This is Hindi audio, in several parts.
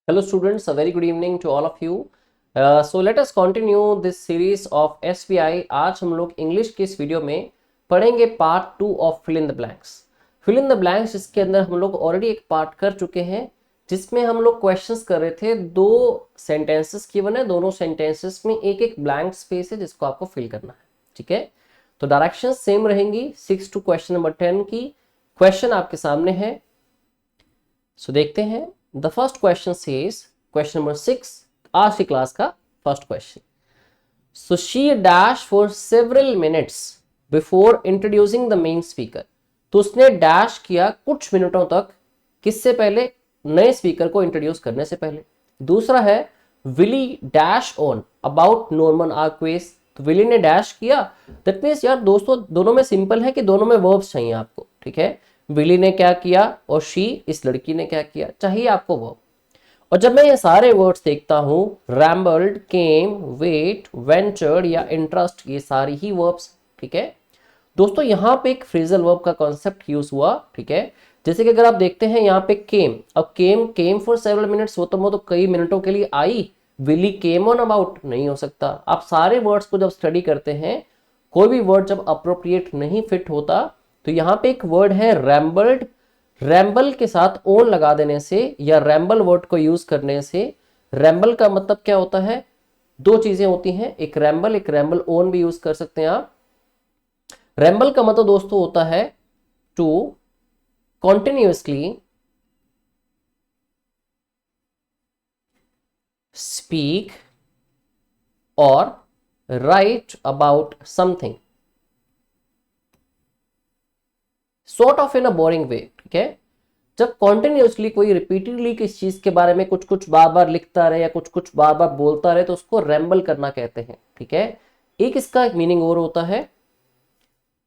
Hello students, a very good evening to all of you. So let us continue this series of SBI. आज हम लोग इंग्लिश के इस वीडियो में पढ़ेंगे part 2 of fill in the blanks. Fill in the blanks इसके अंदर हम लोग ऑलरेडी एक पार्ट कर चुके हैं जिसमें हम लोग क्वेश्चंस कर रहे थे। दो सेंटेंसेस गिवन है, दोनों सेंटेंसेस में एक एक ब्लैंक स्पेस है जिसको आपको फिल करना है। ठीक है, तो डायरेक्शन सेम रहेंगी 6 टू क्वेश्चन नंबर 10 की। क्वेश्चन आपके सामने है, सो देखते हैं। The first question says, question number 6, आज की क्लास का first question. So she dash for several minutes before introducing the main speaker. तो उसने डैश किया कुछ मिनटों तक, किससे पहले? नए स्पीकर को इंट्रोड्यूस करने से पहले। दूसरा है Willy dash on about Norman archways. तो विली ने डैश किया, दैट मीन्स यार दोस्तों दोनों में सिंपल है कि दोनों में वर्ब्स चाहिए आपको। ठीक है, विली ने क्या किया और शी इस लड़की ने क्या किया, चाहिए आपको वर्ब। और जब मैं ये सारे वर्ड्स देखता हूं, रैम्बल्ड, केम, वेट, वेंचर्ड या इंटरेस्ट, ये सारी ही वर्ब्स। ठीक है दोस्तों, यहां पे एक फ्रेजल वर्ब का कॉन्सेप्ट यूज हुआ। ठीक है, जैसे कि अगर आप देखते हैं यहाँ पे केम, अब केम फॉर सेवरल मिनट्स, वो तो कई मिनटों के लिए आई। विली केम ऑन अबाउट नहीं हो सकता। आप सारे वर्ड्स को जब स्टडी करते हैं, कोई भी वर्ड जब अप्रोप्रिएट नहीं फिट होता, तो यहाँ पे एक वर्ड है रैम्बल्ड। रैम्बल के साथ ओन लगा देने से या रैम्बल वर्ड को यूज करने से, रैम्बल का मतलब क्या होता है? दो चीजें होती हैं, एक रैम्बल ओन भी यूज कर सकते हैं आप। रैम्बल का मतलब दोस्तों होता है टू कॉन्टिन्यूअसली स्पीक और write about something sort of in a boring way. ठीक है, जब कॉन्टिन्यूसली कोई रिपीटेडली किस चीज के बारे में कुछ कुछ बार बार लिखता रहे या कुछ कुछ बार बार बोलता रहे, तो उसको रैम्बल करना कहते हैं। ठीक है, एक इसका एक मीनिंग और होता है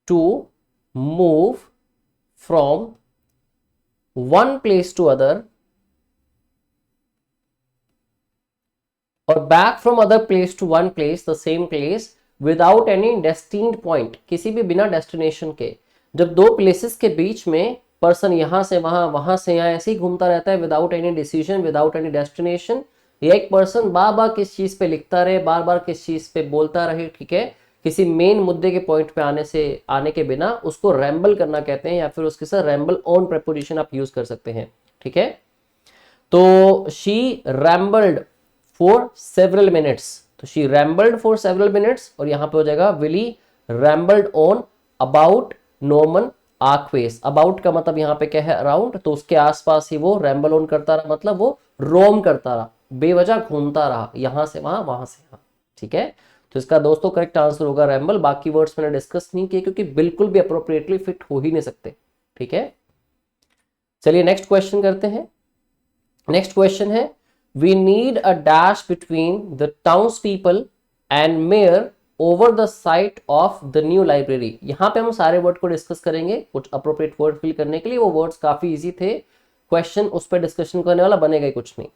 to move from one place to other और back from other place to one place, the same place, without any destined point, किसी भी बिना डेस्टिनेशन के। जब दो प्लेसेस के बीच में पर्सन यहां से वहां से यहां ऐसे ही घूमता रहता है, without any decision, without any destination, या एक पर्सन बार बार किस चीज पे लिखता रहे, बार बार किस चीज पे बोलता रहे, ठीक है, किसी मेन मुद्दे के पॉइंट पे आने के बिना, उसको रैम्बल करना कहते हैं, या फिर उसके साथ रैम्बल ऑन प्रेपोजिशन आप यूज कर सकते हैं। ठीक है, तो she rambled for several minutes, तो she rambled for several minutes, और यहां पे हो जाएगा Willy rambled on about Norman archways. About का मतलब यहाँ पे क्या है? अराउंड, तो उसके आसपास ही वो रैम्बल ऑन करता रहा, मतलब वो रोम करता रहा, बेवजह घूमता रहा, यहां से वहां से यहां। ठीक है, तो इसका दोस्तों करेक्ट आंसर होगा रैम्बल। बाकी वर्ड्स मैंने डिस्कस नहीं किए क्योंकि बिल्कुल भी अप्रोप्रिएटली फिट हो ही नहीं सकते। ठीक है, चलिए नेक्स्ट क्वेश्चन करते हैं। नेक्स्ट क्वेश्चन है, we need a dash between the town's people and mayor over the site of the new library. यहां पे हम सारे वर्ड को डिस्कस करेंगे, कुछ अप्रोप्रिएट वर्ड फिल करने के लिए। वो वर्ड्स काफी इजी थे, क्वेश्चन उस पर डिस्कशन करने वाला बनेगा कुछ नहीं।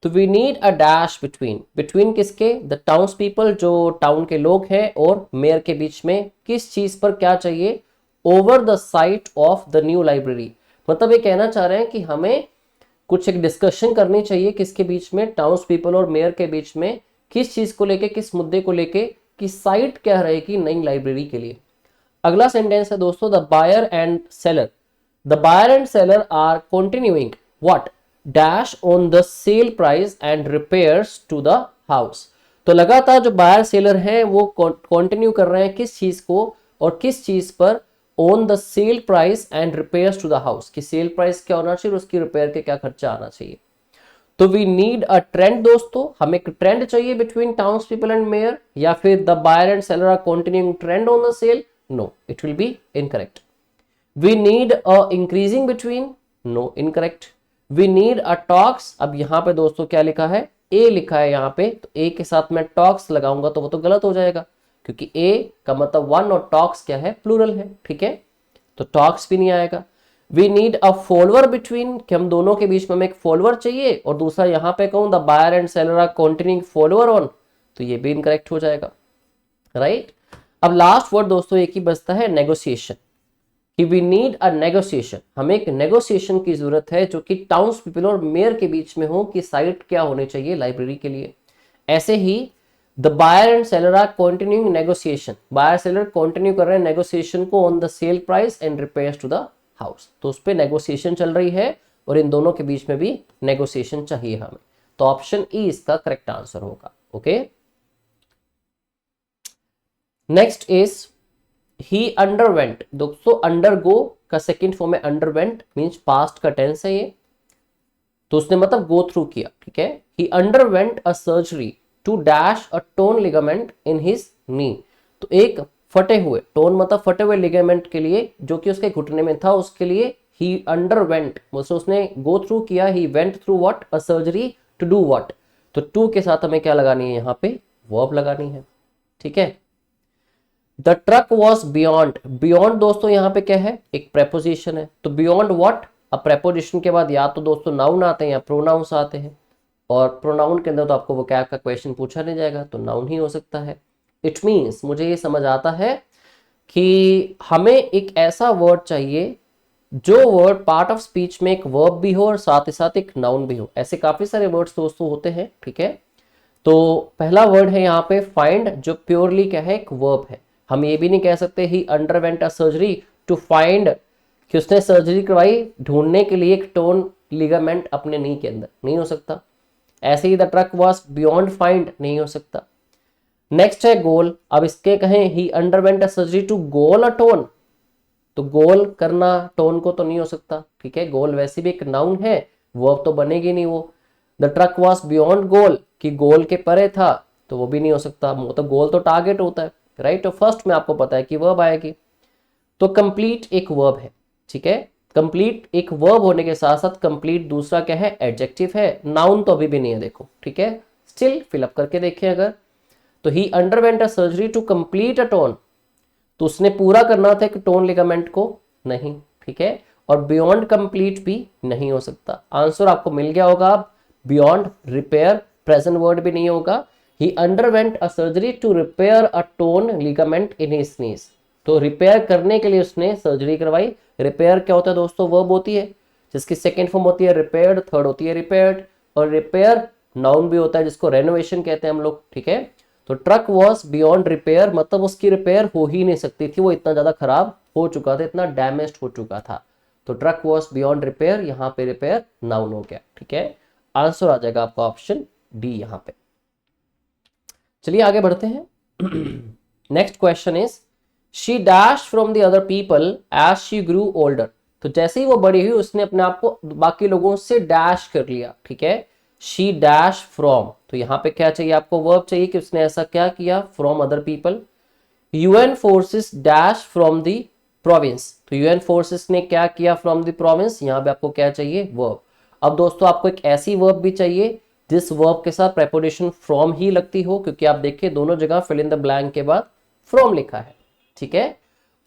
तो we need a dash between किसके? द टाउन्स पीपल, जो टाउन के लोग हैं, और मेयर के बीच में किस चीज पर क्या चाहिए? Over the site of the new library. मतलब ये कहना चाह रहे हैं कि हमें कुछ एक डिस्कशन करनी चाहिए किसके बीच में? टाउन्स पीपल और मेयर के बीच में। किस चीज को लेके, किस मुद्दे को लेके, कि साइट क्या रहेगी नई लाइब्रेरी के लिए। अगला सेंटेंस है दोस्तों, the buyer and seller are continuing what dash on the sale price and repairs to the house. तो लगातार जो बायर सेलर है वो कंटिन्यू कर रहे हैं किस चीज को और किस चीज पर? On the sale price and repairs to the house, कि सेल प्राइस क्या होना चाहिए और उसकी रिपेयर के क्या खर्चा आना चाहिए। तो वी नीड अ ट्रेंड दोस्तों, हमें एक ट्रेंड चाहिए between town's people and mayor, या फिर the buyer and seller are continuing trend on the sale? No, it will be incorrect. We need a increasing between? No, incorrect. We need a talks, अब यहां पे दोस्तों क्या लिखा है? ए लिखा है यहाँ पे, तो ए के साथ मैं टॉक्स लगाऊंगा तो वो तो गलत हो जाएगा, क्योंकि ए का मतलब वन और टॉक्स क्या है? प्लूरल है। ठीक है, तो टॉक्स भी नहीं आएगा। We need a follower between, कि हम दोनों के बीच में हमें एक फॉलोअर चाहिए, और दूसरा यहां पे कहूं the buyer and seller are continuing follower on, तो ये भी इनकरेक्ट हो जाएगा। राइट, अब लास्ट वर्ड दोस्तों एक ही बचता है, नेगोशिएशन, कि वी नीड अ नेगोशिएशन, हमें एक नेगोशिएशन की जरूरत है जो कि टाउन्स पीपल और मेयर के बीच में हो कि साइट क्या होनी चाहिए लाइब्रेरी के लिए। ऐसे ही the buyer and seller are continuing negotiation, buyer seller continue कर रहे हैं नेगोशिएशन को on the sale price and repairs to the house, तो उस पर नेगोशिएशन चल रही है और इन दोनों के बीच में भी नेगोशिएशन चाहिए हमें। तो ऑप्शन ई इसका करेक्ट आंसर होगा। Okay, next is he underwent. दोस्तों अंडरगो का सेकंड फॉर्म है अंडरवेंट, मींस पास्ट का टेंस है ये, तो उसने मतलब गो थ्रू किया, ठीक है। He underwent a surgery to dash a torn ligament in his knee, तो एक फटे हुए, टोन मतलब फटे हुए लिगामेंट के लिए जो कि उसके घुटने में था, उसके लिए ही अंडरवेंट मतलब उसने गो थ्रू किया, he went through what a surgery to do what, तो टू के साथ हमें क्या लगानी है यहाँ पे, वर्ब लगानी है, ठीक है। The truck was beyond, beyond दोस्तों यहाँ पे क्या है, एक प्रेपोजिशन है, तो बियॉन्ड व्हाट, अब प्रेपोजिशन के बाद या तो दोस्तों नाउन आते हैं या प्रोनाउंस आते हैं, और प्रोनाउन के अंदर तो आपको वो क्या का क्वेश्चन पूछा नहीं जाएगा, तो नाउन ही हो सकता है। इट मीन्स मुझे ये समझ आता है कि हमें एक ऐसा वर्ड चाहिए जो वर्ड पार्ट ऑफ स्पीच में एक वर्ब भी हो और साथ ही साथ एक नाउन भी हो। ऐसे काफी सारे वर्ड्स दोस्तों होते हैं, ठीक है। तो पहला वर्ड है यहाँ पे फाइंड, जो प्योरली क्या है, एक वर्ब है। हम ये भी नहीं कह सकते he underwent a surgery to find, कि उसने सर्जरी करवाई ढूंढने के लिए एक टोन लिगामेंट अपने नी के अंदर, नहीं हो सकता। ऐसे ही the truck was beyond find, नहीं हो सकता। नेक्स्ट है गोल, अब इसके कहें he underwent a surgery to goal a torn, तो गोल करना टोन को तो नहीं हो सकता, ठीक है। गोल वैसे भी एक नाउन है, वर्ब तो बनेगी नहीं वो। द ट्रक वॉज बियॉन्ड गोल, कि गोल के परे था, तो वो भी नहीं हो सकता, वो तो गोल तो टारगेट होता है, राइट। तो फर्स्ट में आपको पता है कि वर्ब आएगी, तो कंप्लीट एक वर्ब है, ठीक है। कंप्लीट एक वर्ब होने के साथ साथ कंप्लीट दूसरा क्या है, एडजेक्टिव है। नाउन तो अभी भी नहीं है देखो, ठीक है। स्टिल फिलअप करके देखें अगर, तो he underwent a surgery to complete a torn, तो उसने पूरा करना था एक टोन लिगामेंट को, नहीं, ठीक है। और बियॉन्ड कंप्लीट भी नहीं हो सकता। आंसर आपको मिल गया होगा अब, बियॉन्ड रिपेयर, प्रेजेंट वर्ड भी नहीं होगा। He underwent a surgery to repair a torn ligament in his knees, तो रिपेयर करने के लिए उसने सर्जरी करवाई। रिपेयर क्या होता है दोस्तों, वर्ब होती है जिसकी सेकेंड फॉर्म होती है रिपेयर्ड, थर्ड होती है रिपेयर्ड, और रिपेयर नाउन भी होता है जिसको रेनोवेशन कहते हैं हम लोग, ठीक है। तो ट्रक वॉज बियॉन्ड रिपेयर मतलब उसकी रिपेयर हो ही नहीं सकती थी, वो इतना ज्यादा खराब हो चुका था, इतना डैमेज्ड हो चुका था। तो ट्रक वॉज बियॉन्ड रिपेयर, यहाँ पे रिपेयर नाउन हो गया, ठीक है। आंसर आ जाएगा आपका ऑप्शन डी यहाँ पे। चलिए आगे बढ़ते हैं। Next question is she dash from the other people as she grew older, तो जैसे ही वो बड़ी हुई उसने अपने आप को बाकी लोगों से डैश कर लिया, ठीक है। शी डैश फ्रॉम, तो यहां पे क्या चाहिए आपको, वर्ब चाहिए कि उसने ऐसा क्या किया, from other people. UN forces dash from the province, तो यूएन फोर्सेस ने क्या किया फ्रॉम द प्रोविंस, यहां पे आपको क्या चाहिए, वर्ब। अब दोस्तों आपको एक ऐसी वर्ब भी चाहिए जिस वर्ब के साथ प्रेपोजिशन फ्रॉम ही लगती हो, क्योंकि आप देखिए दोनों जगह फिल इन द ब्लैंक के बाद फ्रॉम लिखा है, ठीक है।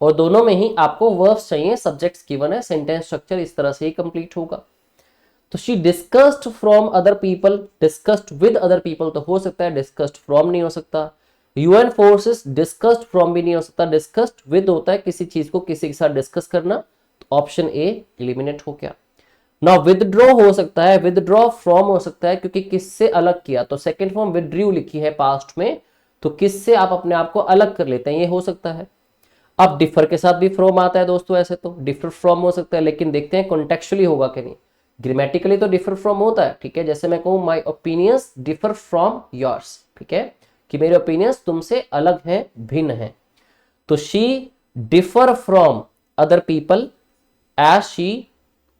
और दोनों में ही आपको वर्ब्स चाहिए, सब्जेक्ट्स गिवन है, सेंटेंस स्ट्रक्चर इस तरह से ही कंप्लीट होगा। तो she discussed from other people, discussed with other people तो हो सकता है, डिस्कस्ड फ्रॉम नहीं हो सकता। यूएन फोर्सेस डिस्कस्ड फ्रॉम भी नहीं हो सकता, डिस्कस्ड विद होता है किसी चीज को किसी के साथ डिस्कस करना, तो ऑप्शन ए एलिमिनेट हो गया। ना विदड्रॉ हो सकता है, विदड्रॉ फ्रॉम हो सकता है क्योंकि किससे अलग किया, तो सेकंड फॉर्म विदड्रू लिखी है पास्ट में, तो किससे आप अपने आप को अलग कर लेते हैं, ये हो सकता है। अब डिफर के साथ भी फ्रॉम आता है दोस्तों, ऐसे तो डिफर फ्रॉम हो सकता है, लेकिन देखते हैं कॉन्टेक्चुअली होगा कि नहीं। ग्रामेटिकली तो डिफर फ्रॉम होता है, ठीक है। जैसे मैं कहूं my opinions differ from yours, ठीक है, कि मेरे ओपिनियंस तुमसे अलग हैं, भिन्न हैं। तो she differ from other people as she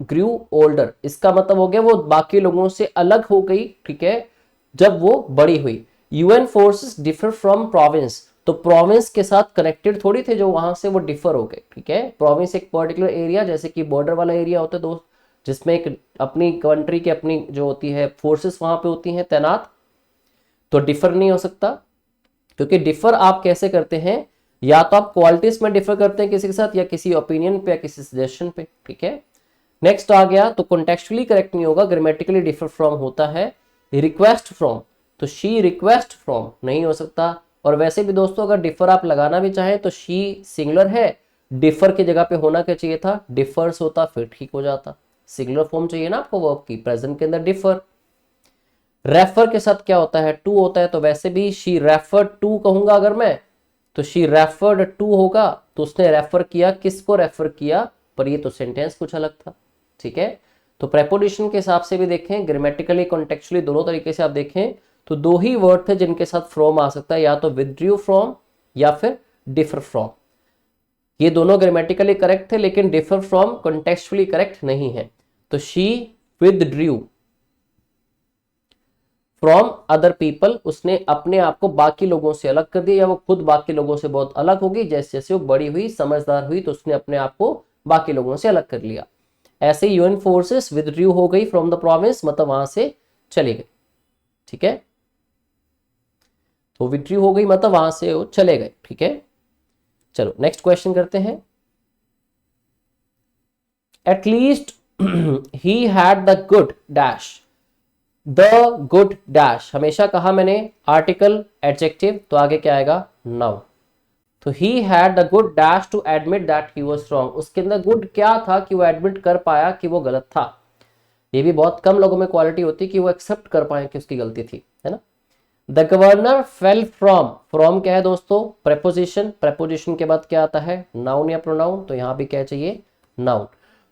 grew older, इसका मतलब हो गया वो बाकी लोगों से अलग हो गई, ठीक है, जब वो बड़ी हुई। UN forces differ from province, तो प्रोविंस के साथ कनेक्टेड थोड़ी थे जो वहां से वो डिफर हो गए, ठीक है। प्रोविंस एक पर्टिकुलर एरिया, जैसे कि बॉर्डर वाला एरिया होता है दोस्त, जिसमें एक अपनी कंट्री की अपनी जो होती है फोर्सेस वहां पे होती हैं तैनात, तो डिफर नहीं हो सकता। क्योंकि डिफर आप कैसे करते हैं, या तो आप क्वालिटीज में डिफर करते हैं किसी के साथ, या किसी ओपिनियन पे या किसी सजेशन पे, ठीक है। नेक्स्ट आ गया, तो कॉन्टेक्चुअली करेक्ट नहीं होगा, ग्रामेटिकली डिफर फ्रॉम होता है। रिक्वेस्ट फ्रॉम, तो शी रिक्वेस्ट फ्रॉम नहीं हो सकता। और वैसे भी दोस्तों अगर डिफर आप लगाना भी चाहें तो शी सिंगुलर है, डिफर की जगह पे होना क्या चाहिए था, डिफर्स होता, फिर ठीक हो जाता। सिंगुलर फॉर्म चाहिए ना आपको वर्ब की, प्रेजेंट के अंदर डिफर। रेफर के साथ क्या होता है, टू होता है, तो वैसे भी शी रेफर टू कहूंगा अगर मैं, तो शी रेफर्ड टू होगा, तो उसने रेफर किया, किसको रेफर किया, पर ये तो सेंटेंस कुछ अलग था। ठीक है, तो प्रेपोजिशन के हिसाब से भी देखें, ग्रामेटिकली कॉन्टेक्चुअली दोनों तरीके से आप देखें तो दो ही वर्ड थे जिनके साथ फ्रॉम आ सकता है, या तो विथड्रू फ्रॉम या फिर डिफर फ्रॉम। ये दोनों ग्रामेटिकली करेक्ट थे, लेकिन डिफर फ्रॉम कॉन्टेक्चुअली करेक्ट नहीं है। तो she withdrew from other people, उसने अपने आप को बाकी लोगों से अलग कर दिया, या वो खुद बाकी लोगों से बहुत अलग होगी, जैसे जैसे वो बड़ी हुई समझदार हुई तो उसने अपने आप को बाकी लोगों से अलग कर लिया। ऐसे यूएन फोर्सेस विथड्रू हो गई फ्रॉम द प्रोविंस, मतलब वहां से चली गई। ठीक है, तो विथड्रू हो गई मतलब वहां से वो चले गए। ठीक है, चलो नेक्स्ट क्वेश्चन करते हैं। At least he had the good dash, the good dash हमेशा कहा मैंने आर्टिकल एडजेक्टिव, तो आगे क्या आएगा, नाउन। तो he had the good dash to admit that he was wrong, उसके अंदर गुड क्या था कि वो एडमिट कर पाया कि वो गलत था। ये भी बहुत कम लोगों में क्वालिटी होती है कि वो एक्सेप्ट कर पाए कि उसकी गलती थी, है ना। The governor fell from, from क्या है दोस्तों, प्रेपोजिशन, प्रेपोजिशन के बाद क्या आता है, नाउन या प्रोनाउन, तो यहां भी क्या चाहिए, नाउन।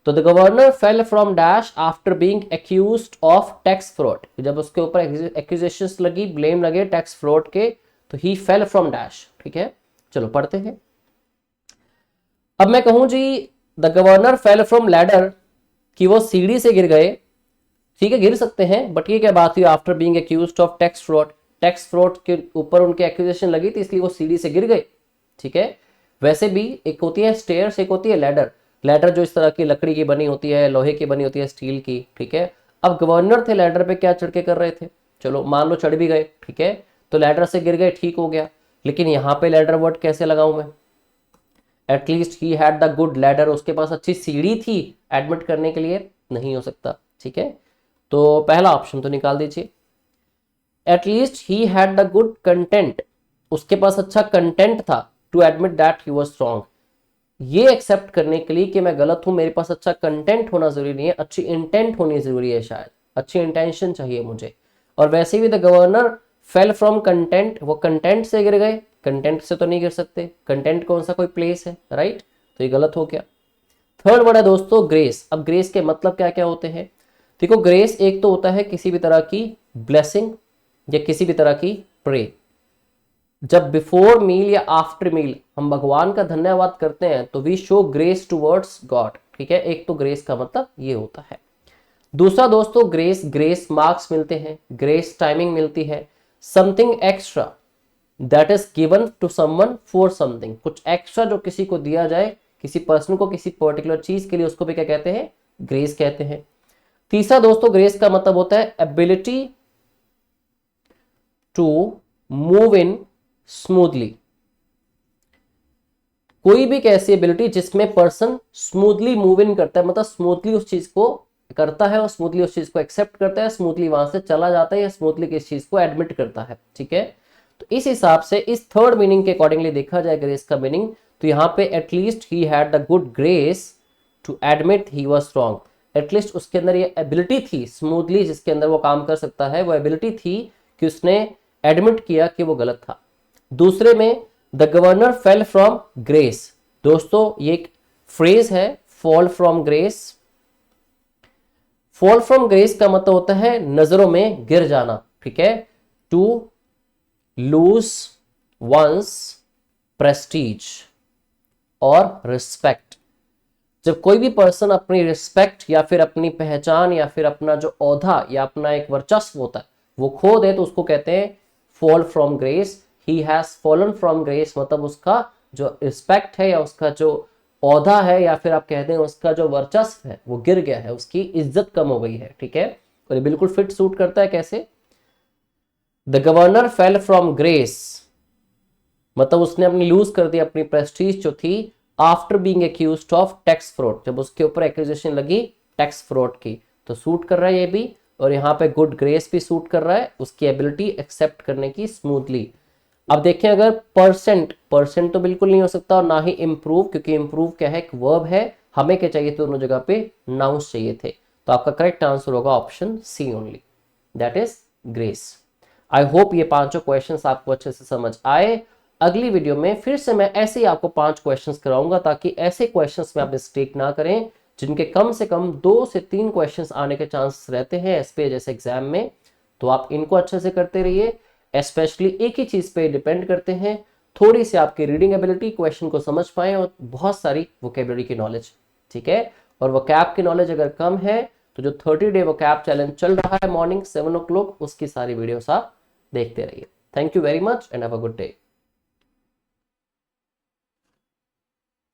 तो the governor fell from dash after being accused of tax fraud, जब उसके ऊपर एक्यूजेशंस लगी, ब्लेम लगे टैक्स फ्रॉड के, तो ही फेल फ्रॉम डैश। ठीक है, चलो पढ़ते हैं। अब मैं कहूं जी the governor fell from ladder, कि वो सीढ़ी से गिर गए, ठीक है गिर सकते हैं, बट ये क्या बात हुई, after being accused of tax fraud, tax fraud के ऊपर उनके एक्यूजेशन लगी थी इसलिए वो सीढ़ी से गिर गए। ठीक है, वैसे भी एक होती है स्टेयर्स, एक होती है लैडर। लैडर जो इस तरह की लकड़ी की बनी होती है, लोहे की बनी होती है, स्टील की। ठीक है, अब गवर्नर थे लैडर पे क्या चढ़ के कर रहे थे, चलो मान लो चढ़ भी गए, ठीक है, तो लैडर से गिर गए, ठीक हो गया, लेकिन यहाँ पे लैडर वर्ड कैसे लगाऊं मैं, at least he had the good ladder, उसके पास अच्छी सीढ़ी थी एडमिट करने के लिए, नहीं हो सकता। ठीक है, तो पहला ऑप्शन तो निकाल दीजिए। At least he had the good content, उसके पास अच्छा कंटेंट था, to admit that he was wrong, ये एक्सेप्ट करने के लिए कि मैं गलत हूं, मेरे पास अच्छा कंटेंट होना जरूरी नहीं है, अच्छी इंटेंट होनी जरूरी है, शायद अच्छी इंटेंशन चाहिए मुझे। और वैसे भी the governor fell from content, वो कंटेंट से गिर गए, कंटेंट से तो नहीं गिर सकते, कंटेंट कौन सा कोई प्लेस है, राइट, तो ये गलत हो गया। थर्ड वर्ड है दोस्तों ग्रेस। अब ग्रेस के मतलब क्या क्या होते हैं, देखो ग्रेस एक तो होता है किसी भी तरह की ब्लेसिंग या किसी भी तरह की प्रे। जब बिफोर मील या आफ्टर मील हम भगवान का धन्यवाद करते हैं तो we show grace towards God. ठीक है, एक तो ग्रेस का मतलब ये होता है। दूसरा दोस्तों ग्रेस, ग्रेस मार्क्स मिलते हैं, ग्रेस टाइमिंग मिलती है, something extra that is given to someone for something, कुछ एक्स्ट्रा जो किसी को दिया जाए, किसी पर्सन को किसी पर्टिकुलर चीज के लिए, उसको भी क्या कहते हैं, ग्रेस कहते हैं। तीसरा दोस्तों ग्रेस का मतलब होता है ability to move in smoothly, कोई भी ऐसी एबिलिटी जिसमें पर्सन स्मूथली मूव इन करता है, मतलब स्मूथली उस चीज को करता है और स्मूथली उस चीज को एक्सेप्ट करता है, स्मूथली वहां से चला जाता है या स्मूथली किस चीज को एडमिट करता है। ठीक है, तो इस हिसाब से इस थर्ड मीनिंग के अकॉर्डिंगली देखा जाए ग्रेस का मीनिंग, तो यहाँ पे at least he had the good grace to admit he was wrong, at least उसके अंदर ये एबिलिटी थी स्मूथली, जिसके अंदर वो काम कर सकता है, वो एबिलिटी थी कि उसने एडमिट किया कि वो गलत था। दूसरे में the governor fell from grace, दोस्तों ये एक फ्रेज है, fall from grace. Fall from grace का मतलब होता है नजरों में गिर जाना। ठीक है, टू लूज वंस प्रेस्टीज और रिस्पेक्ट, जब कोई भी पर्सन अपनी रिस्पेक्ट या फिर अपनी पहचान या फिर अपना जो औधा या अपना एक वर्चस्व होता है वो खो दे, तो उसको कहते हैं fall from grace. He has fallen from grace, मतलब उसका जो रिस्पेक्ट है या उसका जो औधा है या फिर आप कहते हैं उसका जो वर्चस्व है वो गिर गया है, उसकी इज्जत कम हो गई है। ठीक है, और ये बिल्कुल फिट सूट करता है, कैसे, the governor fell from grace, मतलब उसने अपनी लूज कर दी अपनी प्रेस्टीज जो थी, after being accused of tax fraud, जब उसके ऊपर एक्यूजेशन लगी टैक्स फ्रॉड की, तो सूट कर रहा है ये भी, और यहाँ पे गुड ग्रेस भी सूट कर रहा है, उसकी एबिलिटी एक्सेप्ट करने की स्मूथली। अब देखें अगर परसेंट, परसेंट तो बिल्कुल नहीं हो सकता और ना ही इम्प्रूव, क्योंकि इम्प्रूव क्या है, एक वर्ब है, हमें क्या चाहिए थे दोनों जगह पे, नाउंस चाहिए थे। तो आपका करेक्ट आंसर होगा option C only, that is grace. I hope ये पांचों क्वेश्चंस आपको अच्छे से समझ आए। अगली वीडियो में फिर से मैं ऐसे ही आपको 5 क्वेश्चंस कराऊंगा, ताकि ऐसे क्वेश्चंस में आप मिस्टेक ना करें जिनके कम से कम 2 से 3 क्वेश्चंस आने के चांसेस रहते हैं एसपीए जैसे एग्जाम में। तो आप इनको अच्छे से करते रहिए, स्पेशली एक ही चीज पे डिपेंड करते हैं, थोड़ी सी आपकी रीडिंग एबिलिटी, क्वेश्चन को समझ पाए, और बहुत सारी वोकेबलरी की नॉलेज, ठीक है। और वोकैब की नॉलेज अगर कम है तो जो 30 डे वोकैब चैलेंज चल रहा है मॉर्निंग 7 o'clock, उसकी सारी वीडियोस आप देखते रहिए। Thank you very much and have a good day.